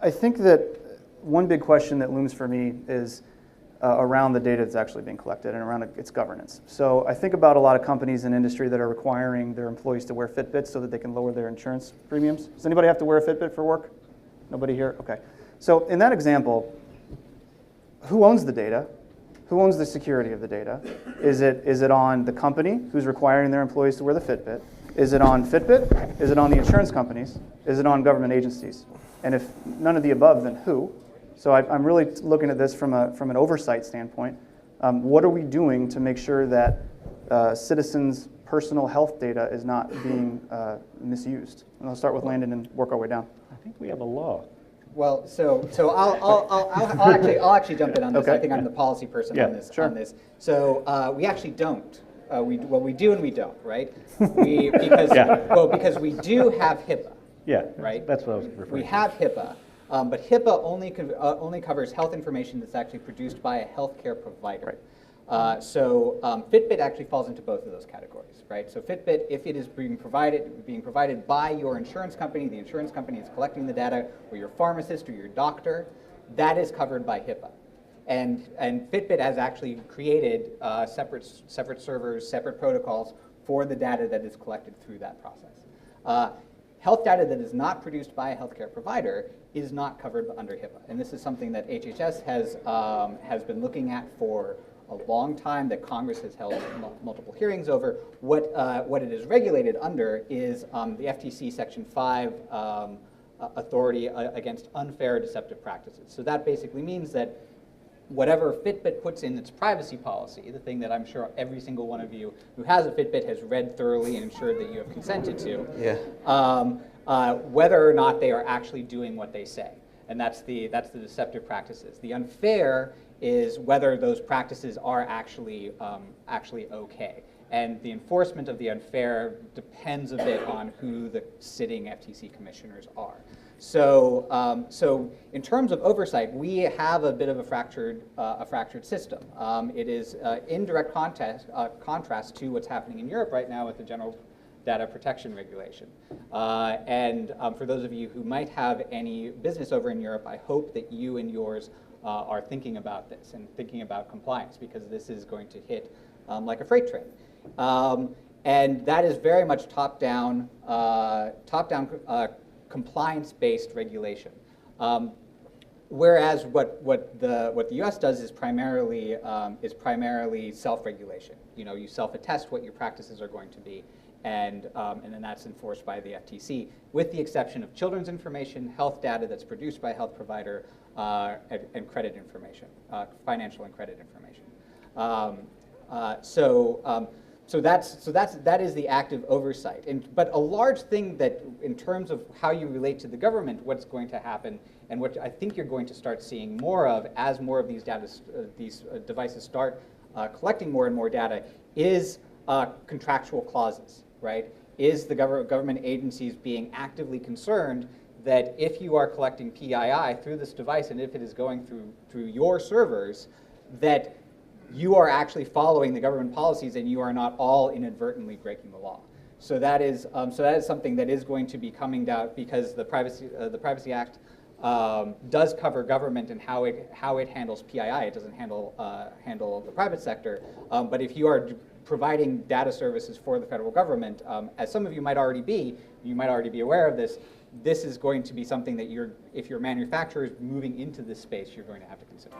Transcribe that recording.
I think that one big question that looms for me is around the data that's actually being collected and around its governance. So I think about a lot of companies in industry that are requiring their employees to wear Fitbits so that they can lower their insurance premiums. Does anybody have to wear a Fitbit for work? Nobody here? Okay. So in that example, who owns the data? Who owns the security of the data? Is it on the company who's requiring their employees to wear the Fitbit? Is it on Fitbit? Is it on the insurance companies? Is it on government agencies? And if none of the above, then who? So I'm really looking at this from an oversight standpoint. What are we doing to make sure that citizens' personal health data is not being misused? And I'll start with Landon and work our way down. I think we have a law. Well, so I'll actually jump in on this. Okay. I think I'm the policy person on this. Sure. On this. So we actually don't. We do and we don't, right? Because we do have HIPAA. Yeah, right. That's what I was referring to. We have HIPAA, but HIPAA only covers health information that's actually produced by a healthcare provider. Right. So Fitbit actually falls into both of those categories, right? So Fitbit, if it is being provided by your insurance company, the insurance company is collecting the data, or your pharmacist or your doctor, that is covered by HIPAA. And Fitbit has actually created separate servers, separate protocols for the data that is collected through that process. Health data that is not produced by a healthcare provider is not covered under HIPAA. And this is something that HHS has been looking at for a long time, that Congress has held multiple hearings over. What it is regulated under is the FTC Section 5 authority against unfair or deceptive practices. So that basically means that whatever Fitbit puts in its privacy policy, the thing that I'm sure every single one of you who has a Fitbit has read thoroughly and ensured that you have consented to, whether or not they are actually doing what they say. And that's the deceptive practices. The unfair is whether those practices are actually okay. And the enforcement of the unfair depends a bit on who the sitting FTC commissioners are. So, in terms of oversight, we have a bit of a fractured system. It is in direct contrast to what's happening in Europe right now with the General Data Protection Regulation. For those of you who might have any business over in Europe, I hope that you and yours are thinking about this and thinking about compliance, because this is going to hit like a freight train. And that is very much top-down compliance-based regulation. Whereas what the U.S. does is primarily self-regulation. You know, you self-attest what your practices are going to be, and then that's enforced by the FTC, with the exception of children's information, health data that's produced by a health provider, and credit information, financial and credit information. So that is the active oversight. But a large thing that, in terms of how you relate to the government, what's going to happen, and what I think you're going to start seeing more of as more of these devices start collecting more and more data, is contractual clauses, right? Is the government agencies being actively concerned that if you are collecting PII through this device, and if it is going through your servers, that you are actually following the government policies and you are not all inadvertently breaking the law. So that is something that is going to be coming down, because the Privacy Act does cover government and how it handles PII. It doesn't handle the private sector. But if you are providing data services for the federal government, as some of you might already be aware of this. This is going to be something that if your manufacturer is moving into this space, you're going to have to consider.